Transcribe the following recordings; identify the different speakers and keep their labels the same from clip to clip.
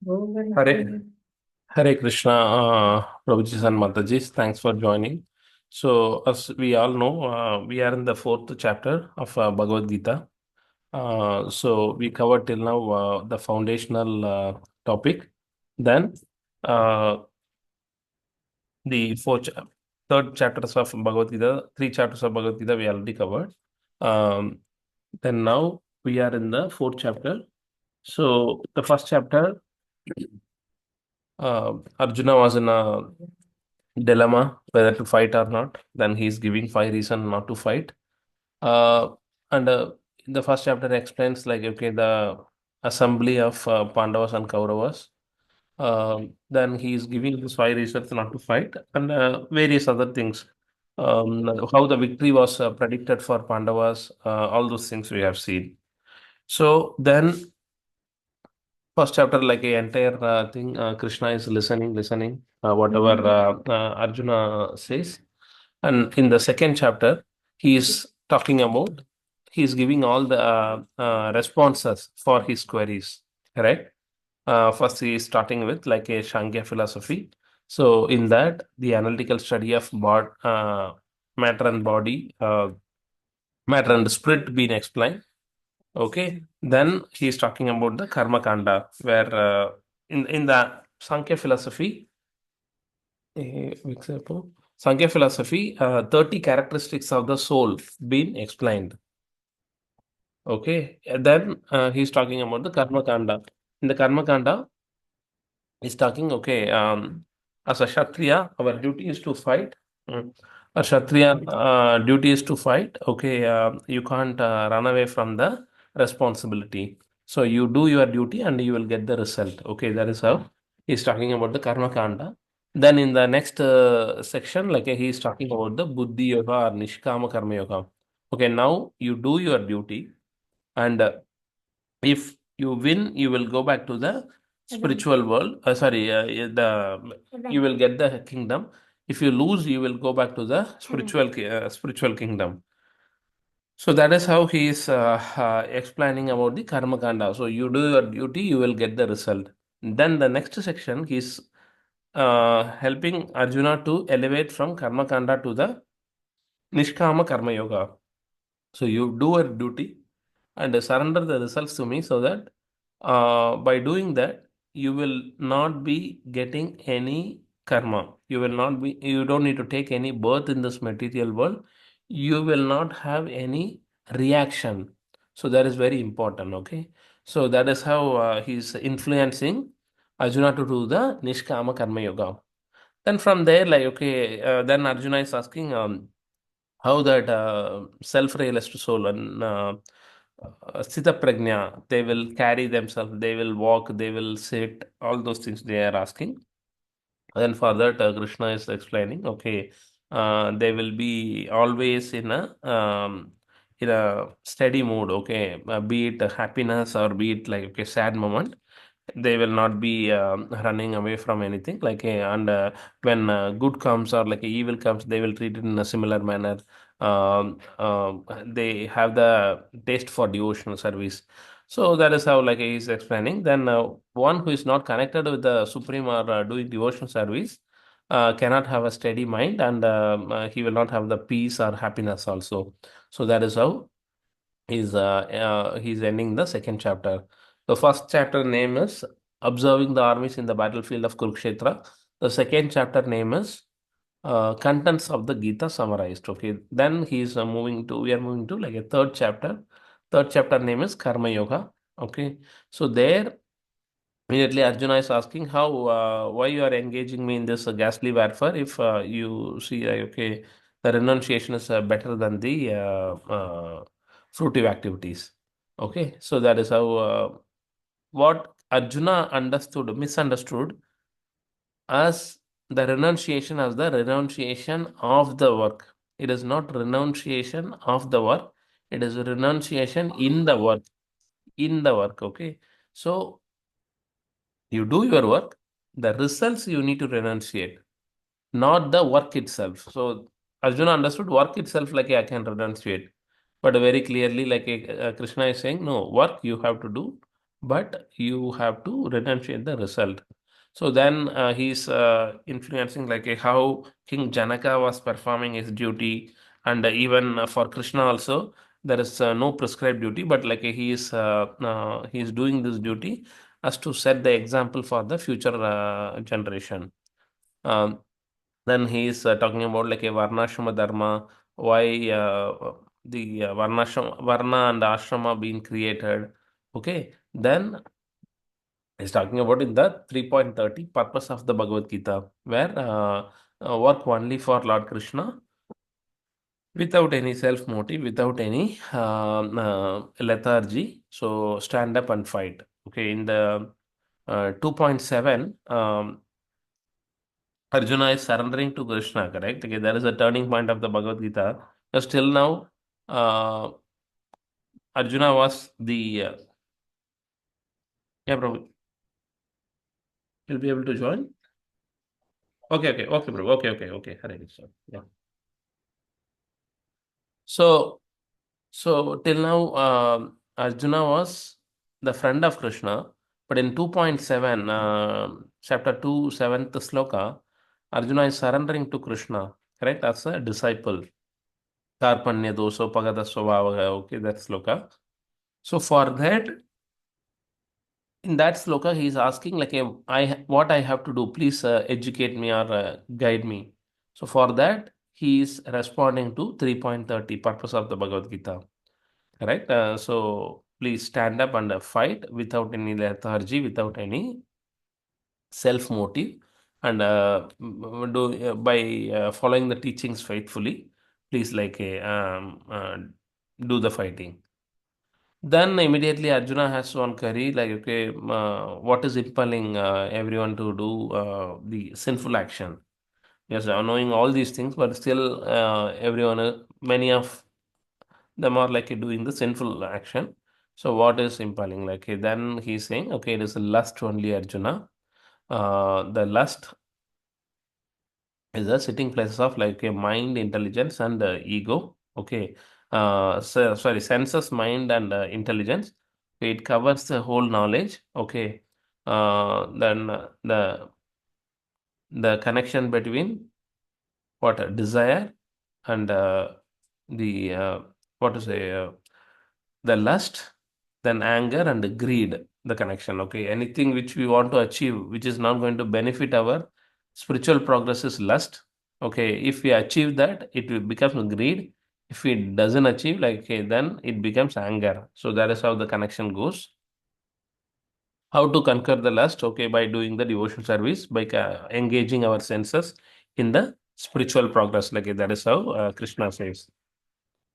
Speaker 1: Hare, Hare Krishna, Prabhujis and Matajis, thanks for joining. So, as we all know, we are in the fourth chapter of Bhagavad Gita. So, we covered till now the foundational topic. Then, uh, the third chapters of Bhagavad Gita, three chapters of Bhagavad Gita we already covered. Um, then now we are in the fourth chapter. So, the first chapter, Arjuna was in a dilemma whether to fight or not. Then he's giving five reasons not to fight. Uh, and the first chapter explains like okay the assembly of Pandavas and Kauravas. Then he's giving these five reasons not to fight and various other things. How the victory was predicted for Pandavas, all those things we have seen. So then first chapter, like a entire thing, Krishna is listening, whatever Arjuna says. And in the second chapter, he is talking about, he is giving all the responses for his queries, right? First, he is starting with like a Shankya philosophy. So, in that, the analytical study of matter and body, matter and spirit being explained. Okay, then he is talking about the Karma Kanda, where in the Sankhya philosophy, example, Sankhya philosophy, 30 characteristics of the soul being explained. Okay, and then he's talking about the Karma Kanda. In the Karma Kanda, he's talking, okay, as a Kshatriya, our duty is to fight. Mm. A Kshatriya duty is to fight. Okay, you can't run away from the responsibility. So you do your duty and you will get the result. Okay, that is how he's talking about the Karma Kanda. Then in the next section, like he's talking about the Buddhi Yoga or Nishkama Karma Yoga. Okay, now you do your duty and if you win, you will go back to the spiritual world. Sorry, you will get the kingdom. If you lose, you will go back to the spiritual kingdom. So that is how he is explaining about the karma kanda. So you do your duty, you will get the result. Then the next section, he's helping Arjuna to elevate from karma kanda to the nishkama karma yoga. So you do your duty and surrender the results to me so that by doing that, you will not be getting any karma. You don't need to take any birth in this material world. You will not have any reaction. So that is very important. Okay. So that is how he's influencing Arjuna to do the Nishkama Karma Yoga. Then from there, like, okay, then Arjuna is asking, how that self-realized soul and Sthita Prajna, they will carry themselves, they will walk, they will sit, all those things they are asking. Then for that, Krishna is explaining, okay, they will be always in a steady mood, okay, be it happiness or be it like okay, sad moment they will not be running away from anything like and when good comes or like evil comes they will treat it in a similar manner. They have the taste for devotional service, so that is how like he's explaining. Then one who is not connected with the supreme or doing devotional service cannot have a steady mind and he will not have the peace or happiness also. So that is how he's ending the second chapter. The first chapter name is Observing the Armies in the Battlefield of Kurukshetra. The second chapter name is Contents of the Gita summarized. Okay, then we are moving to like a third chapter. Third chapter name is Karma Yoga. Okay, so there immediately Arjuna is asking how why you are engaging me in this ghastly warfare if you see okay the renunciation is better than the fruitive activities. Okay, so that is how what Arjuna misunderstood as the renunciation as the renunciation of the work. It is not renunciation of the work. It is renunciation in the work. In the work. Okay, so you do your work, the results you need to renunciate, not the work itself. So Arjuna understood work itself like I can renunciate, but very clearly, like Krishna is saying, no, work you have to do, but you have to renunciate the result. So then he's influencing like how King Janaka was performing his duty, and even for Krishna also there is no prescribed duty, but like he is doing this duty as to set the example for the future generation. Um, then he is talking about like a Varnashrama Dharma, why Varna and Ashrama being created. Okay, then he's talking about in the 3.30 purpose of the Bhagavad Gita, where work only for Lord Krishna without any self motive, without any lethargy. So stand up and fight. Okay, in the 2.7, Arjuna is surrendering to Krishna, correct? Okay, there is a turning point of the Bhagavad Gita. Still now, uh, Arjuna was the yeah, bro. You'll be able to join. Okay, bro. Okay. Hare Krishna. Yeah. So, so till now, Arjuna was the friend of Krishna, but in 2.7, chapter 2, seventh sloka, Arjuna is surrendering to Krishna, correct? As a disciple. Karpanya doso pagada swabhavaha. Okay, that sloka. So for that, in that sloka, he is asking like, what I have to do? Please educate me or guide me. So for that, he is responding to 3.30 purpose of the Bhagavad Gita. Correct? So please stand up and fight without any lethargy, without any self motive, and by following the teachings faithfully. Please do the fighting. Then immediately Arjuna has one query like, okay, what is impelling everyone to do the sinful action? Yes, knowing all these things, but still everyone, many of them are like doing the sinful action. So what is impelling? Like then he's saying, okay, it is lust only, Arjuna. The lust is the sitting places of like a mind, intelligence, and ego. Okay. Sorry, senses, mind, and intelligence. Okay, it covers the whole knowledge. Okay. Then the connection between what desire and the what to say the lust, then anger and greed, the connection. Okay, anything which we want to achieve which is not going to benefit our spiritual progress is lust. Okay, if we achieve that, it will become greed. If it doesn't achieve, like okay, then it becomes anger. So that is how the connection goes. How to conquer the lust? Okay, by doing the devotion service, by engaging our senses in the spiritual progress. Like that is how Krishna says.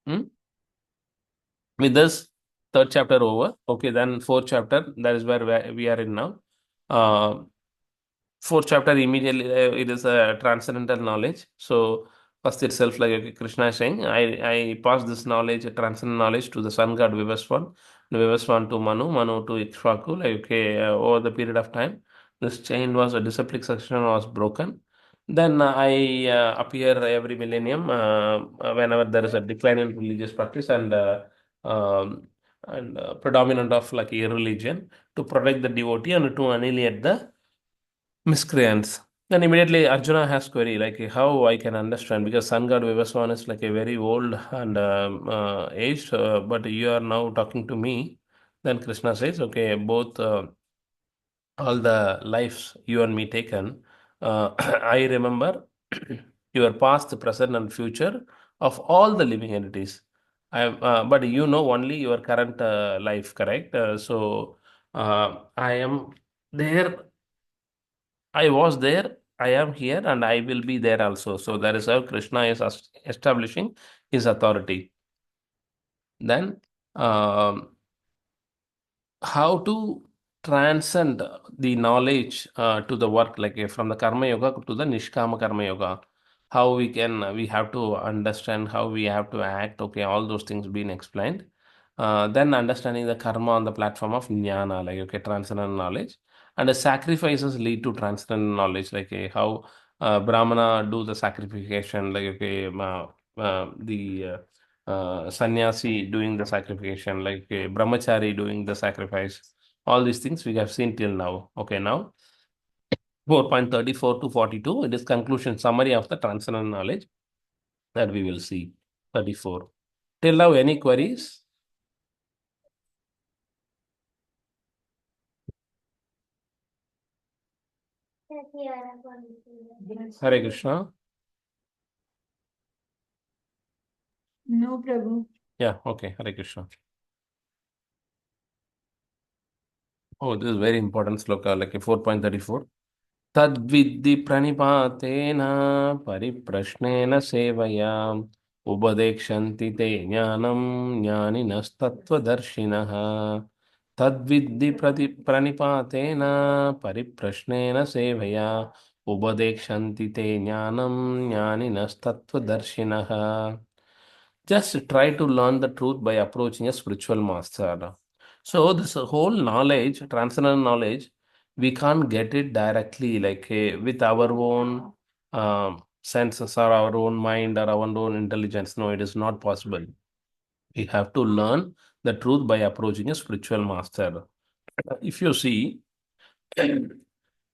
Speaker 1: Hmm? With this, third chapter over. Okay, then fourth chapter, that is where we are in now. Uh, Fourth chapter immediately it is a transcendental knowledge. So first itself, like okay, Krishna is saying, I pass this knowledge, transcendental knowledge, to the sun god Vivaswan, Vivaswan to Manu, Manu to Ikshvaku. Like okay, over the period of time, this chain was a disciplic succession was broken. Then I appear every millennium whenever there is a decline in religious practice um, and predominant of like a religion, to protect the devotee and to annihilate the miscreants. Then immediately Arjuna has query like how I can understand, because sun god Vivaswan is like a very old and aged, but you are now talking to me. Then Krishna says, okay, both all the lives you and me taken, I remember your past, present, and future of all the living entities. But you know only your current life, correct? I am there, I was there, I am here, and I will be there also. So that is how Krishna is establishing his authority. Then, how to transcend the knowledge to the work, like from the karma yoga to the nishkama karma yoga, how we have to understand how we have to act. Okay, all those things being explained. Then understanding the karma on the platform of jnana, like okay, transcendental knowledge, and the sacrifices lead to transcendental knowledge, like how brahmana do the sacrification, like okay, the sannyasi doing the sacrification, like brahmachari doing the sacrifice. All these things we have seen till now. Okay, now 4.34 to 42, it is conclusion summary of the transcendental knowledge that we will see. 34. Till now, any queries? Hare Krishna.
Speaker 2: No, Prabhu.
Speaker 1: Yeah, okay. Hare Krishna. Oh, this is very important sloka, like a 4.34. तद्विद्धि प्रणिपातेन परिप्रश्नेन सेवया उपदेक्षन्ति ते ज्ञानं ज्ञानिनस्तत्त्वदर्शिनः तद्विद्धि प्रणिपातेन परिप्रश्नेन सेवया उपदेक्षन्ति ते ज्ञानं ज्ञानिनस्तत्त्वदर्शिनः. Just try to learn the truth by approaching a spiritual master. So this whole knowledge, transcendental knowledge, we can't get it directly, like with our own senses or our own mind or our own intelligence. No, it is not possible. We have to learn the truth by approaching a spiritual master. If you see,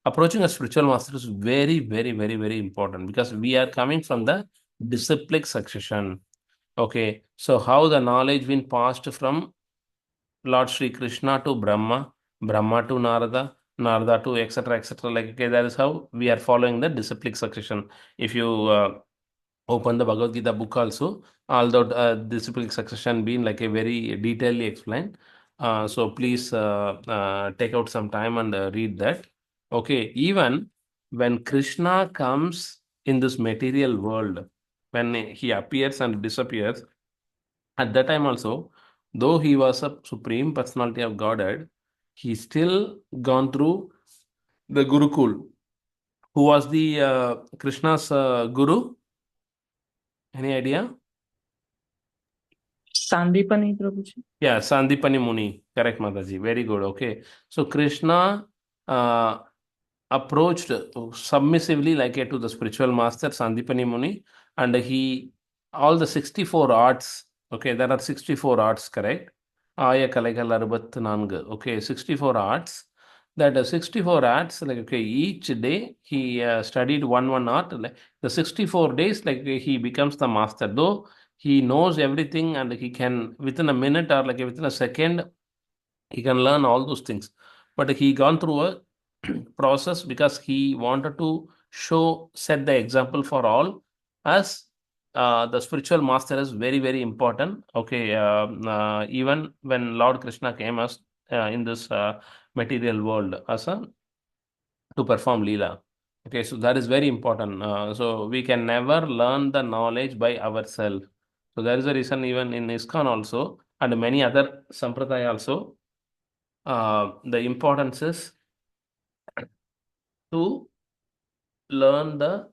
Speaker 1: approaching a spiritual master is very, very, very, very important because we are coming from the disciplic succession. Okay, so how the knowledge been passed from Lord Sri Krishna to Brahma, Brahma to Narada, Narada to etc. etc. Like, okay, that is how we are following the disciplic succession. If you open the Bhagavad Gita book also, although disciplic succession being like a very detailedly explained. So please take out some time and read that. Okay, even when Krishna comes in this material world, when he appears and disappears, at that time also, though he was a supreme personality of Godhead, he still gone through the Gurukul. Who was the Krishna's guru? Any idea?
Speaker 2: Sandipani, Prabhuji.
Speaker 1: Yeah, Sandipani Muni. Correct, Mataji. Very good. Okay. So Krishna uh, approached submissively like to the spiritual master Sandipani Muni, and he all the 64 arts. Okay, there are 64 arts, correct? Aya Kalaikal 64. Okay, 64 arts. That 64 arts, like okay, each day he studied one art. Like the 64 days, like he becomes the master. Though he knows everything and he can within a minute or like within a second he can learn all those things, but he gone through a process because he wanted to set the example for all, as the spiritual master is very, very important. Okay, even when Lord Krishna came as in this material world as a to perform Leela. Okay, so that is very important. So we can never learn the knowledge by ourselves. So there is a reason even in ISKCON also and many other sampradaya also, the importance is to learn the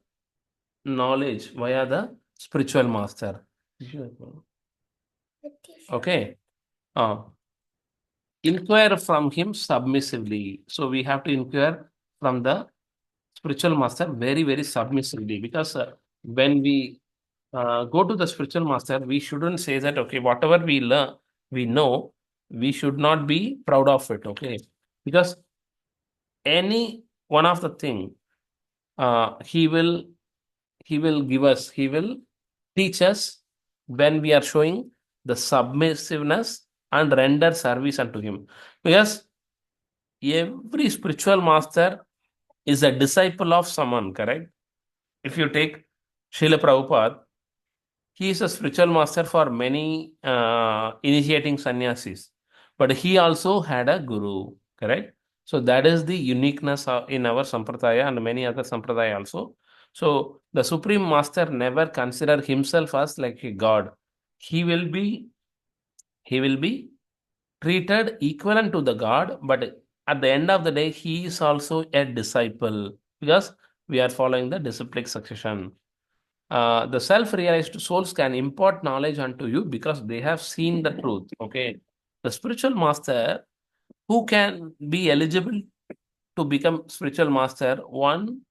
Speaker 1: knowledge via the spiritual master. Okay. Uh, inquire from him submissively. So we have to inquire from the spiritual master very, very submissively because when we go to the spiritual master, we shouldn't say that, okay, whatever we learn, we know, we should not be proud of it, okay? Because any one of the thing, he will give us, he will teach us when we are showing the submissiveness and render service unto him. Because every spiritual master is a disciple of someone, correct? If you take Srila Prabhupada, he is a spiritual master for many initiating sannyasis, but he also had a guru, correct? So that is the uniqueness in our sampradaya and many other sampradaya also. So the supreme master never consider himself as like a god. He will be he will be treated equivalent to the god, but at the end of the day, he is also a disciple because we are following the disciplic succession. The self-realized souls can impart knowledge unto you because they have seen the truth. Okay. The spiritual master who can be eligible to become spiritual master, one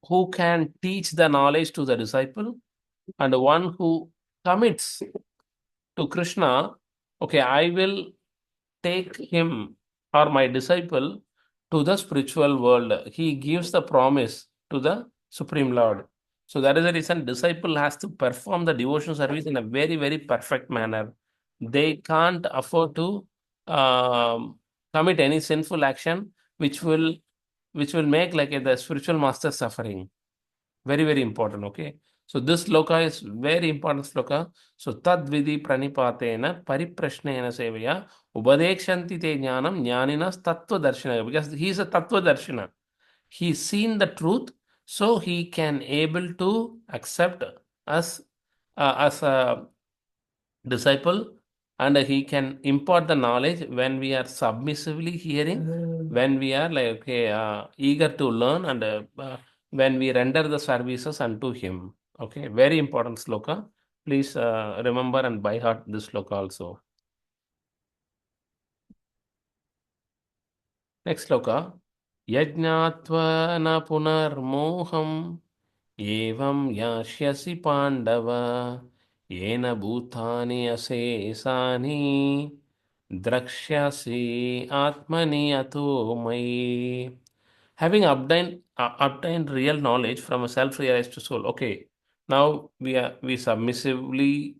Speaker 1: who can teach the knowledge to the disciple, and one who commits to Krishna. Okay, I will take him or my disciple to the spiritual world. He gives the promise to the Supreme Lord. So that is the reason disciple has to perform the devotion service in a very, very perfect manner. They can't afford to um, commit any sinful action which will make like the spiritual master suffering. Very, very important. Okay. So this sloka is very important sloka. So tad vidhi pranipatena pariprashnena sevaya upadekshanti te jnanam jnaninas tattva darshana. Because he is a tattva darshana. He's seen the truth, so he can able to accept us as a disciple, and he can impart the knowledge when we are submissively hearing, when we are like okay, eager to learn, and when we render the services unto him. Okay, very important sloka. Please remember and by heart this sloka also. Next sloka. Yajnatva na punarmoham evam yashyasi pandava yena bhutani asesani drakshyasi atmani ato mai. Having obtained real knowledge from a self-realized soul. Okay, now we submissively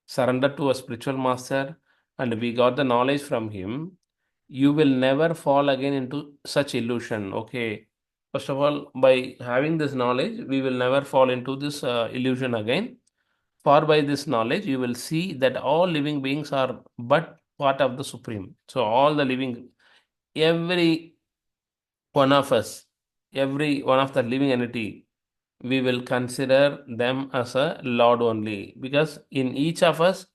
Speaker 1: surrender to a spiritual master, and we got the knowledge from him. You will never fall again into such illusion. Okay, first of all, by having this knowledge, we will never fall into this illusion again. For by this knowledge, you will see that all living beings are but part of the Supreme. So all the living, every one of us, every one of the living entity, we will consider them as a Lord only. Because in each of us,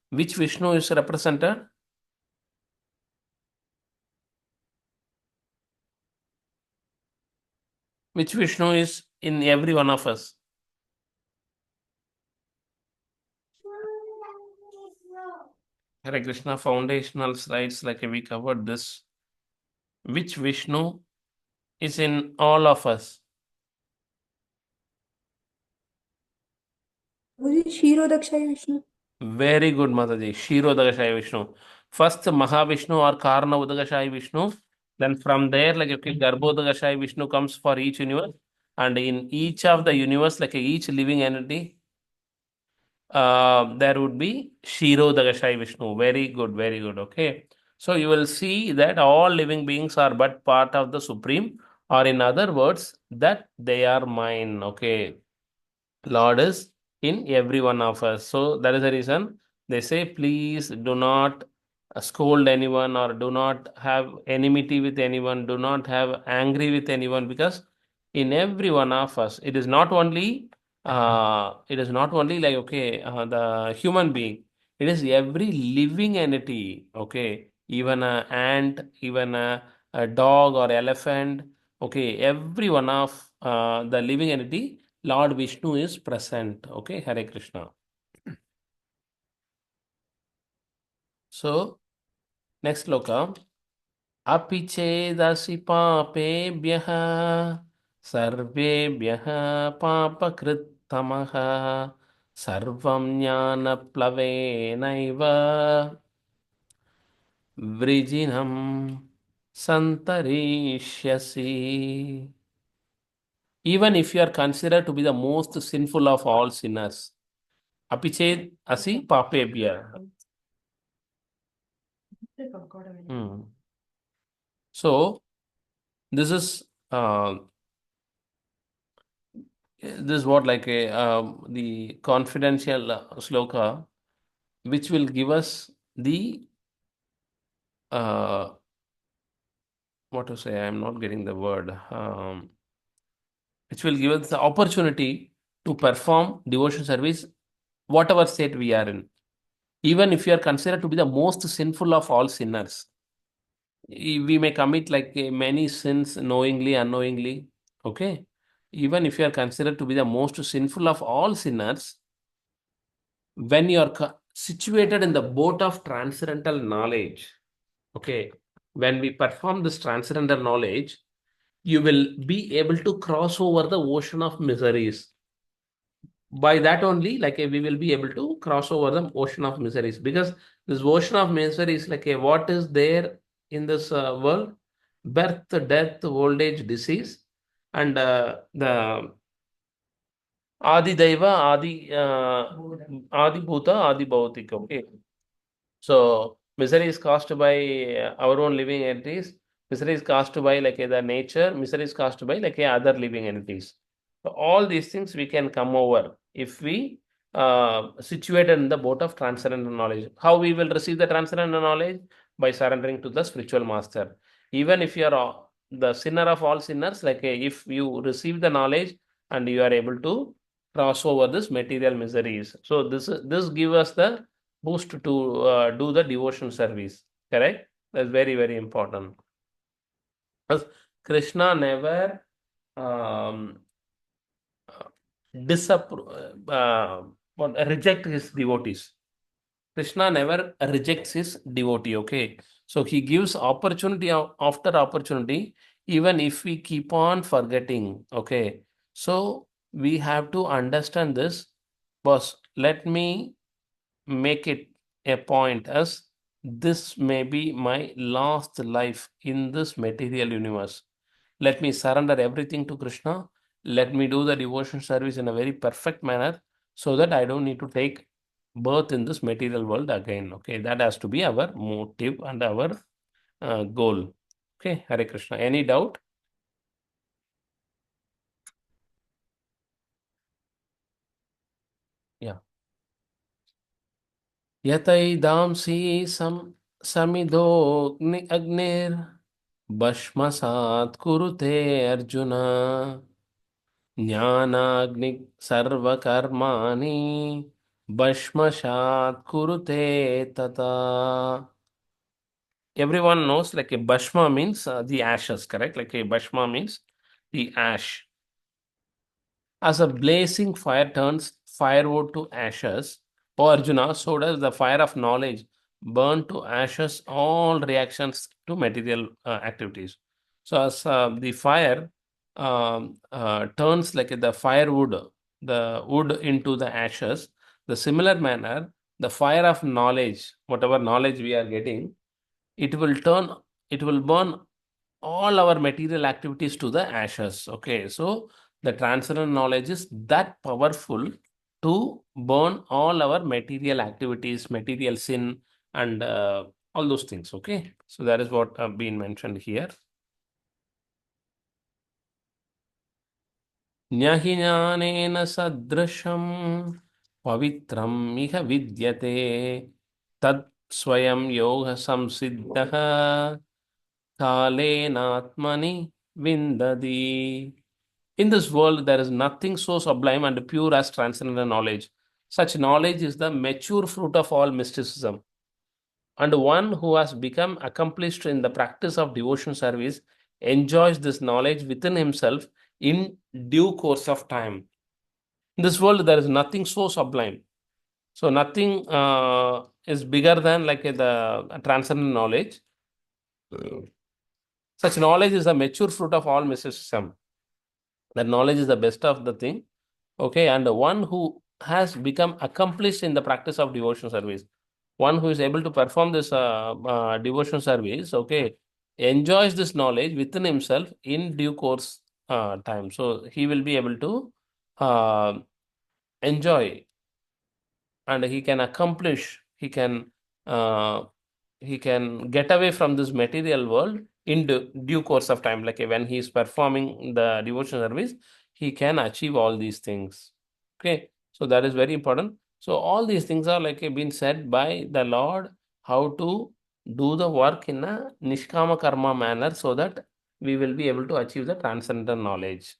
Speaker 1: which Vishnu is represented? Which Vishnu is in every one of us? Hare Krishna foundational slides, like we covered this. Which Vishnu is in all of us?
Speaker 2: Kshirodakshaya Vishnu.
Speaker 1: Very good, Mataji. Kshirodakashaya Vishnu. First Mahavishnu or Karna Udagashaya Vishnu. Then from there, like okay, Garbhodagashaya Vishnu comes for each universe. And in each of the universe, like each living entity, there would be Kshirodakashaya Vishnu. Very good, very good. Okay. So you will see that all living beings are but part of the Supreme, or in other words, that they are mine. Okay. Lord is in every one of us. So that is the reason they say, please do not scold anyone, or do not have enmity with anyone, do not have angry with anyone, because in every one of us, it is not only like okay, the human being, it is every living entity. Okay, even a ant, even a dog or elephant. Okay, every one of the living entity, Lord Vishnu is present. Okay, Hare Krishna. So, next loka. Api chedasi papebhyah sarvebhyah papakrittamaha sarvam jnana plavenaiva vrijinam santarishyasi. Even if you are considered to be the most sinful of all sinners, apiched asi papebhyah. Hmm. So this is what like a the confidential sloka, which will give us the what to say. I am not getting the word. Which will give us the opportunity to perform devotion service, whatever state we are in. Even if you are considered to be the most sinful of all sinners, we may commit like many sins knowingly, unknowingly. Okay. Even if you are considered to be the most sinful of all sinners, when you are situated in the boat of transcendental knowledge, okay, when we perform this transcendental knowledge, you will be able to cross over the ocean of miseries. By that only, like we will be able to cross over the ocean of miseries, because this ocean of miseries, like what is there in this world: birth, death, old age, disease, and the Adi Daiva, Adi Bhuta, Adi Bhautika. Okay. So misery is caused by our own living entities. Misery is caused by like the nature. Misery is caused by like other living entities. So all these things we can come over if we situated in the boat of transcendental knowledge. How we will receive the transcendental knowledge? By surrendering to the spiritual master. Even if you are the sinner of all sinners, like if you receive the knowledge and you are able to cross over this material miseries. So this give us the boost to do the devotion service. Correct? That's very, very important. Because Krishna never um, disapprove, reject his devotees. Krishna never rejects his devotee. Okay, so he gives opportunity after opportunity, even if we keep on forgetting. Okay, so we have to understand this. Boss, let me make it a point as this may be my last life in this material universe. Let me surrender everything to Krishna. Let me do the devotion service in a very perfect manner so that I don't need to take birth in this material world again. Okay, that has to be our motive and our goal. Okay, Hare Krishna. Any doubt? Yeah. यतैदांसि समिदोऽग्नि अग्निर्भस्मसात् कुरुते अर्जुन ज्ञानाग्नि सर्वकर्माणि भस्मसात् कुरुते तथा. Everyone knows like a bhasma means the ashes, correct? Like a bhasma means the ash. As a blazing fire turns firewood to ashes, O Arjuna, so does the fire of knowledge burn to ashes all reactions to material activities. So, as the fire turns like the firewood, the wood into the ashes, the similar manner, the fire of knowledge, whatever knowledge we are getting, it will turn, it will burn all our material activities to the ashes. Okay, so the transcendental knowledge is that powerful to burn all our material activities, material sin, and all those things. Okay, so that is what been mentioned here. Nyahi jnanena sadrisham pavitram iha vidyate tad swayam yoga samsiddha kalenatmani vindadi. In this world, there is nothing so sublime and pure as transcendental knowledge. Such knowledge is the mature fruit of all mysticism. And one who has become accomplished in the practice of devotion service enjoys this knowledge within himself in due course of time. In this world, there is nothing so sublime. So, nothing is bigger than like the transcendental knowledge. Such knowledge is the mature fruit of all mysticism. That knowledge is the best of the thing. Okay, and one who has become accomplished in the practice of devotion service, one who is able to perform this devotion service, okay, enjoys this knowledge within himself in due course time. So he will be able to uh, enjoy, and he can accomplish, uh, he can get away from this material world in due course of time. Like when he is performing the devotion service, he can achieve all these things. Okay, so that is very important. So all these things are like been said by the Lord, how to do the work in a nishkama karma manner so that we will be able to achieve the transcendental knowledge.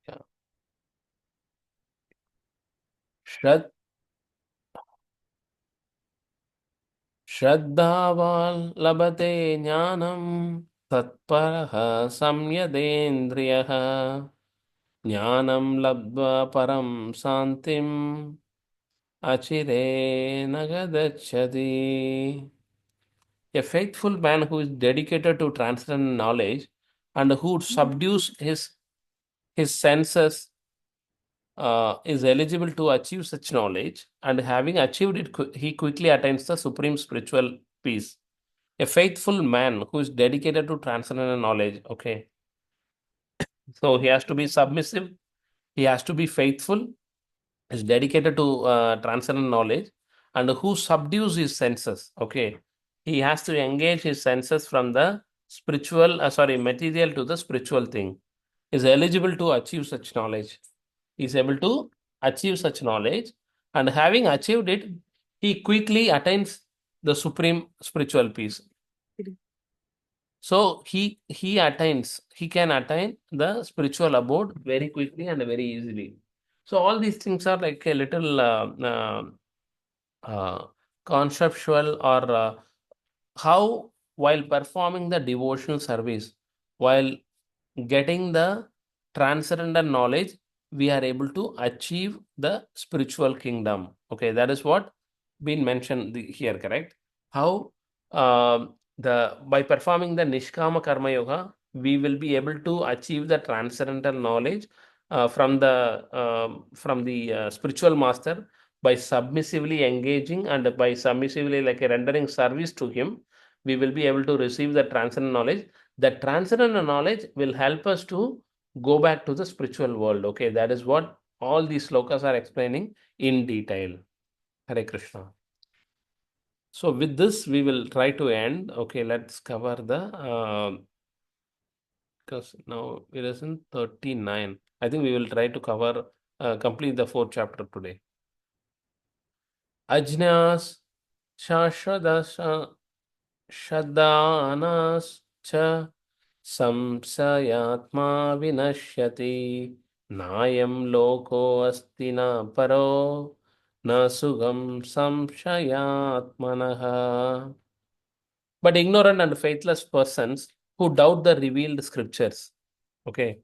Speaker 1: Yeah. Shrad Shraddhaval labate jnanam tatparaha samyadendrayaha jnanam labdva param santim achire nagadachati. A faithful man who is dedicated to transcendental knowledge and who subdues his senses is eligible to achieve such knowledge, and having achieved it, he quickly attains the supreme spiritual peace. A faithful man who is dedicated to transcendental knowledge. Okay, so he has to be submissive, he has to be faithful, is dedicated to transcendent knowledge, and who subdues his senses. Okay, he has to engage his senses from the spiritual, material to the spiritual thing. Is eligible to achieve such knowledge. Is able to achieve such knowledge, and having achieved it, he quickly attains the supreme spiritual peace. So he can attain the spiritual abode very quickly and very easily. So all these things are like a little uh, conceptual, or how while performing the devotional service, while getting the transcendental knowledge, we are able to achieve the spiritual kingdom. Okay, that is what been mentioned here, correct? How the by performing the Nishkama Karma Yoga, we will be able to achieve the transcendental knowledge from the spiritual master, by submissively engaging and by submissively like rendering service to him. We will be able to receive the transcendental knowledge. The transcendental knowledge will help us to go back to the spiritual world. Okay, that is what all these slokas are explaining in detail. Hare Krishna. So with this, we will try to end. Okay, let's cover the because now it is in 39. I think we will try to cover complete the fourth chapter today. Ajnas Shashradasha Shadanas संशयात्मा विनश्यति नायं लोको अस्ति न परो न सुगम संशयात्मनः. But ignorant and faithless persons who doubt the revealed scriptures. Okay,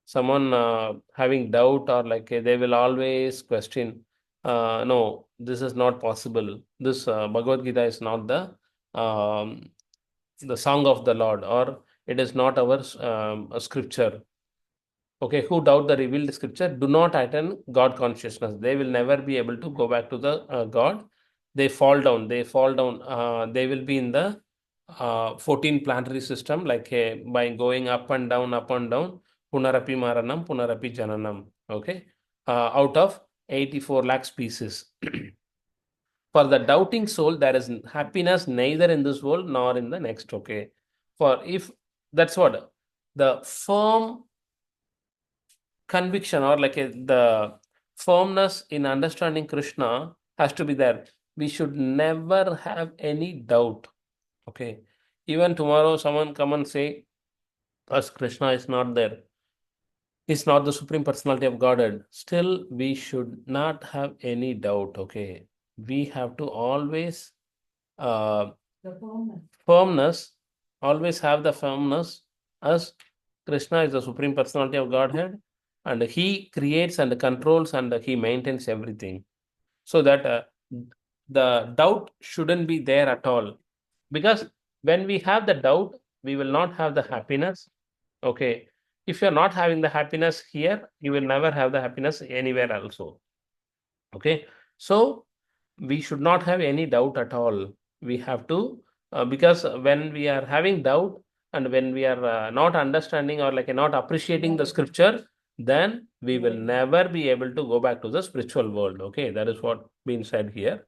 Speaker 1: someone having doubt, or like they will always question, no, this is not possible. This Bhagavad Gita is not um, the song of the Lord, or it is not our scripture. Okay, who doubt the revealed scripture do not attain God consciousness. They will never be able to go back to the God. They fall down. They fall down. They will be in the 14 planetary system, like by going up and down, up and down. Punarapi Maranam, Punarapi Jananam. Okay, out of 84 lakh species. For the doubting soul, there is happiness neither in this world nor in the next. Okay. For if that's what the firm conviction, or like the firmness in understanding Krishna has to be there. We should never have any doubt. Okay. Even tomorrow, someone come and say, as Krishna is not there, is not the supreme personality of Godhead. Still, we should not have any doubt. Okay. We have to always uh, firmness, always have the firmness, as Krishna is the supreme personality of Godhead, and he creates and controls and he maintains everything. So that the doubt shouldn't be there at all. Because when we have the doubt, we will not have the happiness. Okay. If you're not having the happiness here, you will never have the happiness anywhere also. Okay. So we should not have any doubt at all. We have to, because when we are having doubt, and when we are not understanding, or like not appreciating the scripture, then we will never be able to go back to the spiritual world. Okay, that is what being said here.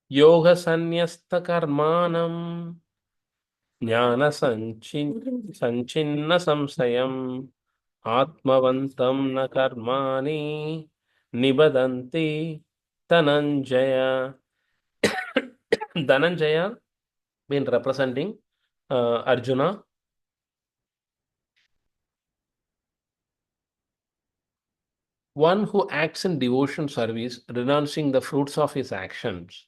Speaker 1: Yoga sanyasta karmanam jnana sanchинна samsayam atmavantam na karmani nibadanti Dhananjaya. Dhananjaya been representing Arjuna. One who acts in devotion service, renouncing the fruits of his actions,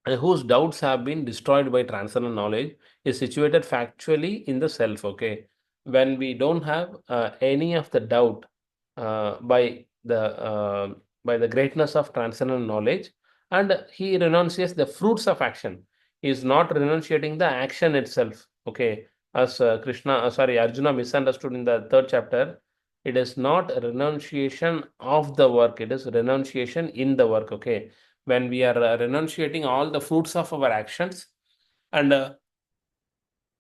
Speaker 1: and whose doubts have been destroyed by transcendental knowledge, is situated factually in the self. Okay, when we don't have any of the doubt by the greatness of transcendental knowledge, and he renunciates the fruits of action. He is not renunciating the action itself. Okay, as Arjuna misunderstood in the third chapter, it is not renunciation of the work, it is renunciation in the work. Okay, when we are renunciating all the fruits of our actions, and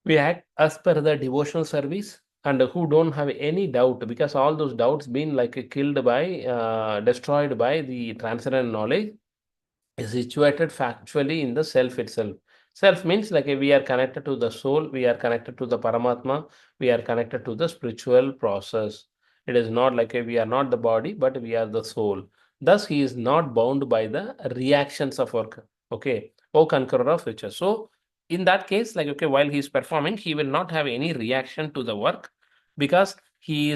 Speaker 1: we act as per the devotional service, and who don't have any doubt, because all those doubts been like killed by destroyed by the transcendent knowledge, is situated factually in the self itself. Self means like we are connected to the soul, we are connected to the Paramatma, we are connected to the spiritual process. It is not like we are not the body, but we are the soul. Thus, he is not bound by the reactions of work. Okay, O conqueror of riches. So, in that case, like okay, while he is performing, he will not have any reaction to the work, because he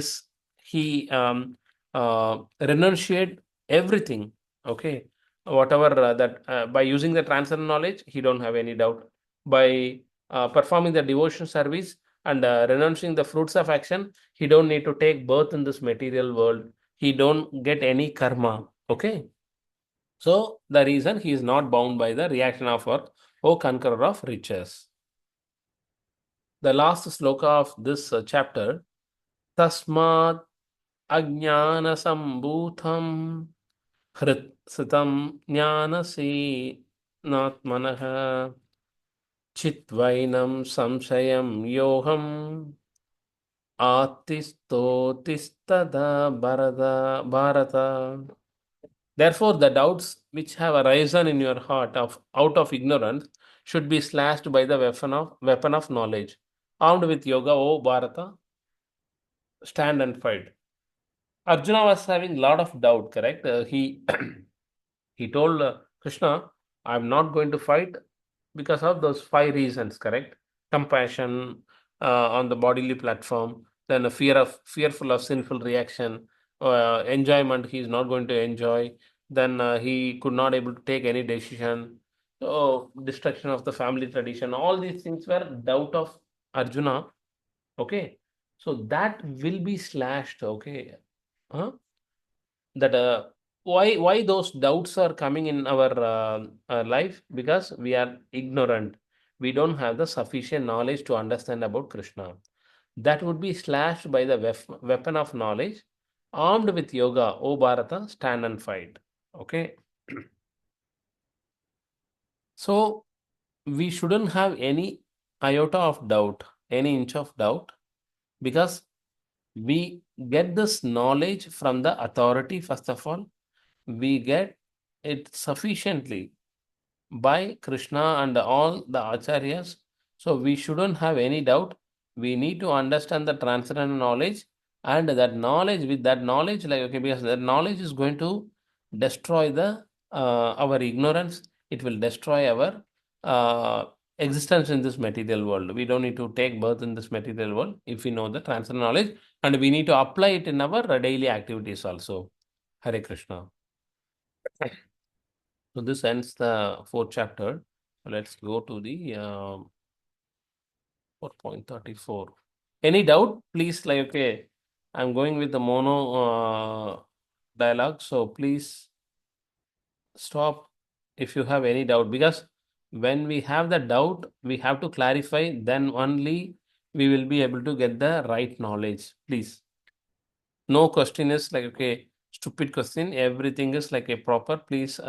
Speaker 1: renunciate everything. Okay, whatever that by using the transcendent knowledge, he don't have any doubt. By performing the devotion service and renouncing the fruits of action, he don't need to take birth in this material world, he don't get any karma. Okay, so the reason he is not bound by the reaction of work, O conqueror of riches. The last sloka of this chapter: tasmat ajnana sambhutam हृत्सितं ज्ञानसीनात्मनः चित्वैनं संशयं योऽहम् आत्तिस्तोतिस्तदा Bharat. Therefore, the doubts which have arisen in your heart of out of ignorance should be slashed by the weapon of knowledge. Armed with yoga, O Bharata, stand and fight. Arjuna was having a lot of doubt, correct? He he told Krishna, I'm not going to fight because of those five reasons, correct? Compassion on the bodily platform, then a fearful of sinful reaction, enjoyment he is not going to enjoy, then he could not able to take any decision, so destruction of the family tradition. All these things were doubt of Arjuna. Okay, so that will be slashed. Okay, huh? That why those doubts are coming in our life, because we are ignorant, we don't have the sufficient knowledge to understand about Krishna. That would be slashed by the weapon of knowledge. Armed with yoga, O Bharata, stand and fight. Okay, so we shouldn't have any iota of doubt, any inch of doubt, because we get this knowledge from the authority. First of all, we get it sufficiently by Krishna and all the acharyas. So we shouldn't have any doubt. We need to understand the transcendental knowledge, and that knowledge, with that knowledge, like okay, because that knowledge is going to destroy the our ignorance. It will destroy our uh, existence in this material world. We don't need to take birth in this material world if we know the transcendental knowledge, and we need to apply it in our daily activities also. Hare Krishna. So this ends the fourth chapter. So let's go to the 4.34. Any doubt? Please, like, okay, I'm going with the mono dialogue. So please stop if you have any doubt, because when we have the doubt, we have to clarify, then only we will be able to get the right knowledge. Please. No question is like, okay, stupid question. Everything is like a proper. Please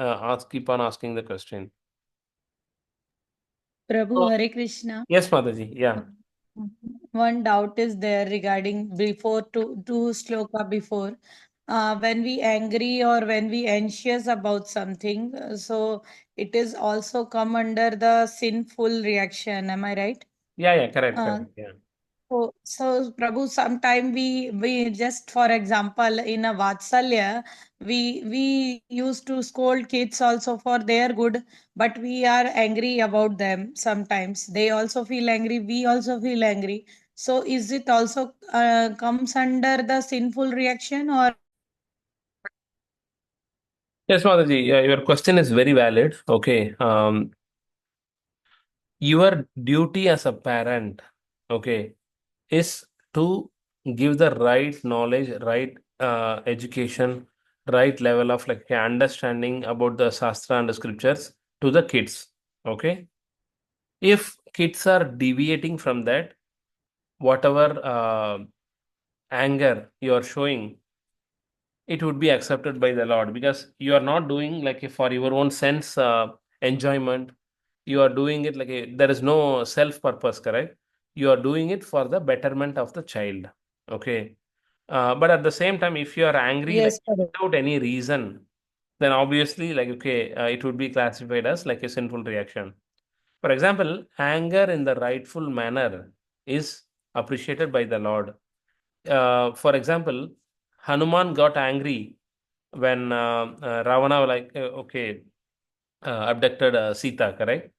Speaker 1: keep on asking the question.
Speaker 3: Prabhu,
Speaker 1: So,
Speaker 3: Hare Krishna.
Speaker 1: yes, Mataji. Yeah.
Speaker 3: One doubt is there regarding before two sloka before. When we angry or when we anxious about something, so it is also come under the sinful reaction. Am I right?
Speaker 1: Yeah, correct,
Speaker 3: Uh,
Speaker 1: correct. Yeah.
Speaker 3: so Prabhu, sometime we just for example in a Vatsalya, we used to scold kids also for their good, but we are angry about them sometimes. They also feel angry, we also feel angry. So is it also comes under the sinful reaction or?
Speaker 1: Yes, Mataji, your question is very valid. Okay. Your duty as a parent, okay, is to give the right knowledge, right education, right level of like understanding about the Shastra and the scriptures to the kids. Okay. If kids are deviating from that, whatever anger you are showing, it would be accepted by the Lord, because you are not doing like for your own sense enjoyment. You are doing it like there is no self purpose, correct? You are doing it for the betterment of the child. Okay. But at the same time, if you are angry like
Speaker 3: Yes, Prabhu.
Speaker 1: without any reason, then obviously like okay, it would be classified as like a sinful reaction. For example, anger in the rightful manner is appreciated by the Lord. For example, Hanuman got angry when Ravana okay, abducted Sita, correct?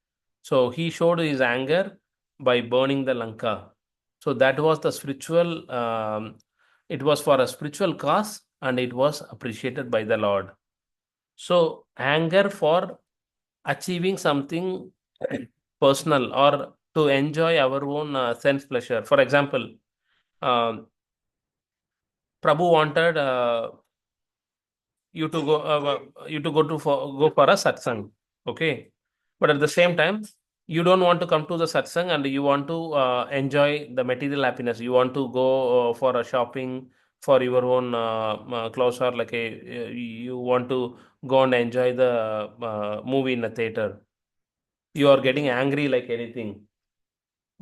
Speaker 1: So he showed his anger by burning the Lanka. So that was the spiritual. It was for a spiritual cause, and it was appreciated by the Lord. So anger for achieving something personal or to enjoy our own sense pleasure. For example, um, Prabhu wanted you to go for a satsang, okay? But at the same time, you don't want to come to the satsang and you want to enjoy the material happiness. You want to go for a shopping for your own clothes, or like a you want to go and enjoy the movie in the theater. You are getting angry like anything,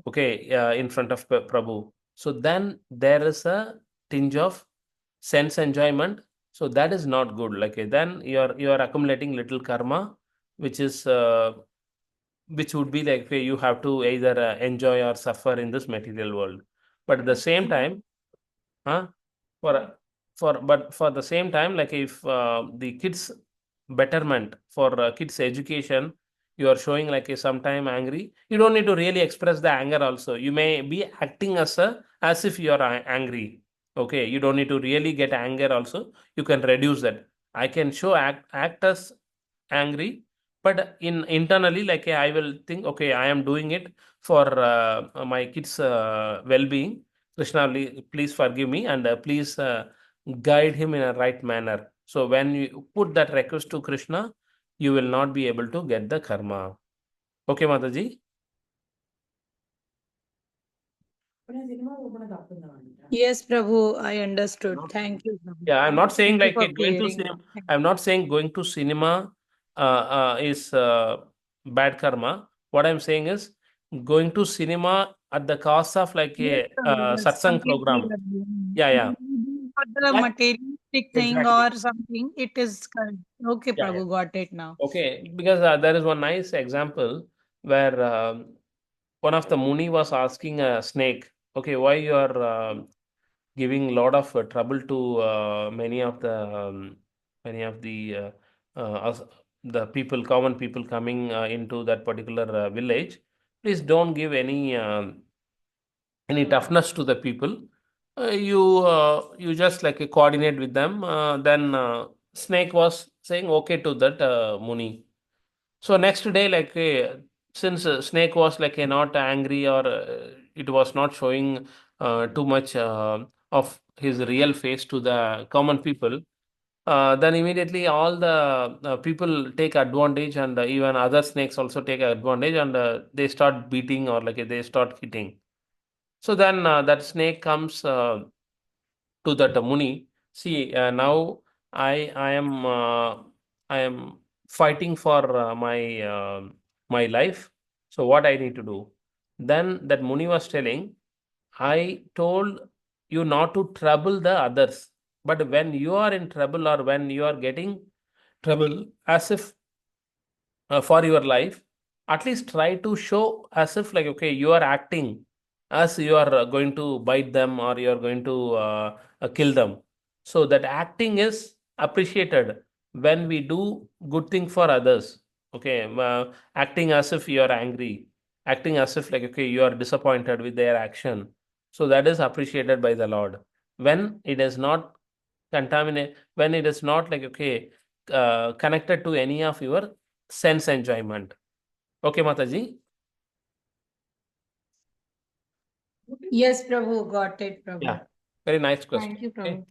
Speaker 1: okay, in front of Prabhu. So then there is a tinge of sense enjoyment. So that is not good. Like then you are accumulating little karma, which is which would be like you have to either enjoy or suffer in this material world. But at the same time, huh? For but for the same time, like if the kids betterment for kids education, you are showing like a sometime angry, you don't need to really express the anger also. You may be acting as if you are angry. Okay, you don't need to really get anger also. You can reduce that. I can show act as angry, but in internally like I will think, okay, I am doing it for my kids well-being. Krishna, please forgive me, and please guide him in a right manner. So when you put that request to Krishna, you will not be able to get the karma. Okay, Mataji?
Speaker 3: Yes, Prabhu, I understood. Thank you, Prabhu.
Speaker 1: Yeah, I'm not saying
Speaker 3: Thank you
Speaker 1: like
Speaker 3: for
Speaker 1: going to
Speaker 3: clearing.
Speaker 1: cinema. I'm not saying going to cinema is bad karma. What I'm saying is going to cinema at the cost of like
Speaker 3: Yes,
Speaker 1: a
Speaker 3: Prabhu, yes,
Speaker 1: satsang
Speaker 3: completely
Speaker 1: program.
Speaker 3: agree.
Speaker 1: Yeah,
Speaker 3: When
Speaker 1: yeah.
Speaker 3: we do for the
Speaker 1: That
Speaker 3: materialistic thing
Speaker 1: exactly.
Speaker 3: or something, it is correct. Okay,
Speaker 1: Yeah, yeah.
Speaker 3: Prabhu, got it now.
Speaker 1: Okay, because there is one nice example where one of the Muni was asking a snake, okay, why you are giving a lot of trouble to many of the people, common people coming into that particular village. Please don't give any toughness to the people. You just like coordinate with them. Then Snake was saying okay to that Muni. So next day, like since Snake was like not angry, or it was not showing too much of his real face to the common people, then immediately all the people take advantage, and even other snakes also take advantage, and they start beating, or like they start hitting. So then that snake comes to that Muni. See, now I am fighting for my life. So what I need to do? Then that Muni was telling, I told you not to trouble the others. But when you are in trouble, or when you are getting trouble, as if for your life, at least try to show as if like okay, you are acting as you are going to bite them, or you are going to kill them. So that acting is appreciated when we do good thing for others. Okay, acting as if you are angry, acting as if like okay, you are disappointed with their action. So that is appreciated by the Lord. When it is not contaminate, when it is not like okay, connected to any of your sense enjoyment. Okay, Mataji?
Speaker 3: Yes, Prabhu, got it, Prabhu.
Speaker 1: Yeah. Very nice question.
Speaker 3: Thank you,
Speaker 1: Okay.
Speaker 3: Prabhu.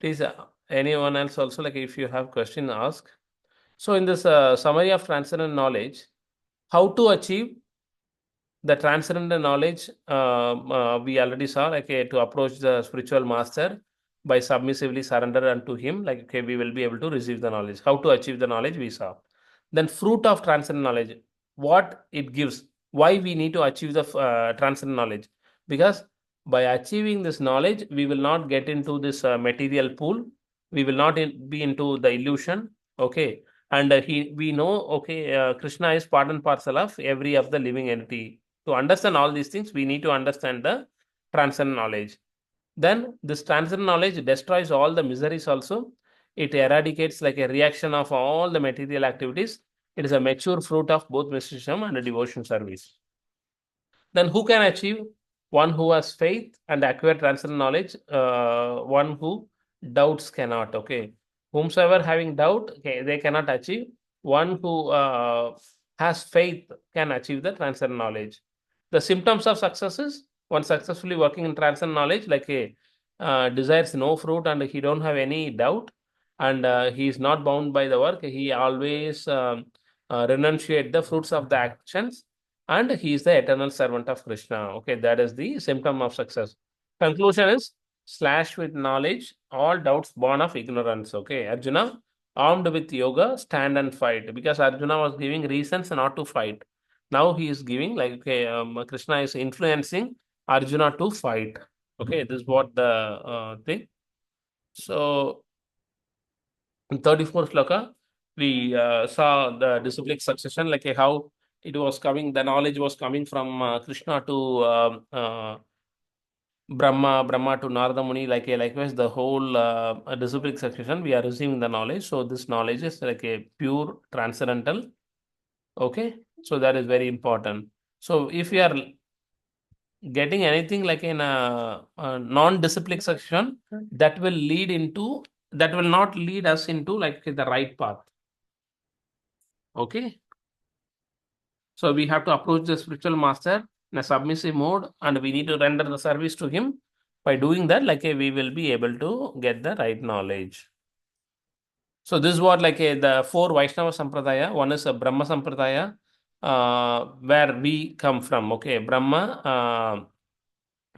Speaker 1: Please, anyone else also, like if you have question, ask. So in this summary of transcendent knowledge, how to achieve The transcendental knowledge, we already saw, like to approach the spiritual master by submissively surrender unto him, like okay, we will be able to receive the knowledge. How to achieve the knowledge we saw. Then fruit of transcendent knowledge, what it gives, why we need to achieve the transcendent knowledge, because by achieving this knowledge we will not get into this material pool, we will not be into the illusion. Okay, and we know, okay, Krishna is part and parcel of every of the living entity. To understand all these things, we need to understand the transcendent knowledge. Then this transcendent knowledge destroys all the miseries also. It eradicates like a reaction of all the material activities. It is a mature fruit of both mysticism and devotion service. Then who can achieve? One who has faith and acquire transcendent knowledge. One who doubts cannot. Okay. Whomsoever having doubt, okay, they cannot achieve. One who has faith can achieve the transcendent knowledge. The symptoms of success is one successfully working in transcendent knowledge, like a desires no fruit and he don't have any doubt, and he is not bound by the work. He always renunciate the fruits of the actions, and he is the eternal servant of Krishna. Okay, that is the symptom of success. Conclusion is slash with knowledge, all doubts born of ignorance. Okay, Arjuna, armed with yoga, stand and fight, because Arjuna was giving reasons not to fight. Now he is giving, like, okay, Krishna is influencing Arjuna to fight. Okay, this is what the thing. So in 34th sloka, we saw the disciplic succession, like how it was coming, the knowledge was coming from Krishna to Brahma to Narada Muni, like a likewise the whole disciplic succession, we are receiving the knowledge. So this knowledge is like a pure transcendental. Okay, so that is very important. So if you are getting anything like in a non-disciplic section, that will lead into, that will not lead us into like the right path. Okay, so we have to approach the spiritual master in a submissive mode, and we need to render the service to him. By doing that, like we will be able to get the right knowledge. So this is what, like the four Vaishnava Sampradaya. One is a Brahma Sampradaya, where we come from. Okay, Brahma,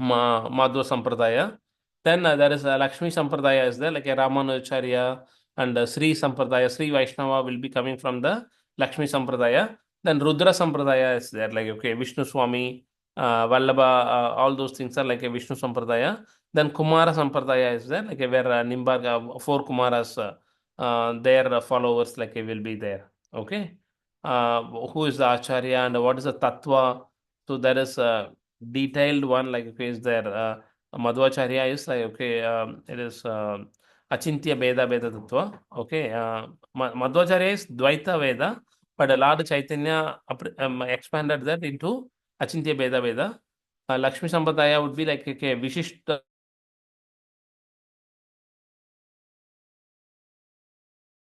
Speaker 1: Madhva Sampradaya. Then there is a Lakshmi Sampradaya is there, like a Ramanujacharya, and Sri Sampradaya. Sri Vaishnava will be coming from the Lakshmi Sampradaya. Then Rudra Sampradaya is there, like okay, Vishnu Swami, Vallabha, all those things are like a Vishnu Sampradaya. Then Kumara Sampradaya is there, like where Nimbarga, four Kumaras, their followers like will be there. Okay, who is the Acharya and what is the Tattva? So there is a detailed one, like okay, is there. Madhvacharya is like okay, it is Achintya Veda Tattva. Okay, Madhvacharya is Dvaita Veda, but Lord Chaitanya expanded that into Achintya Veda. Lakshmi Sampradaya would be like okay, Vishishta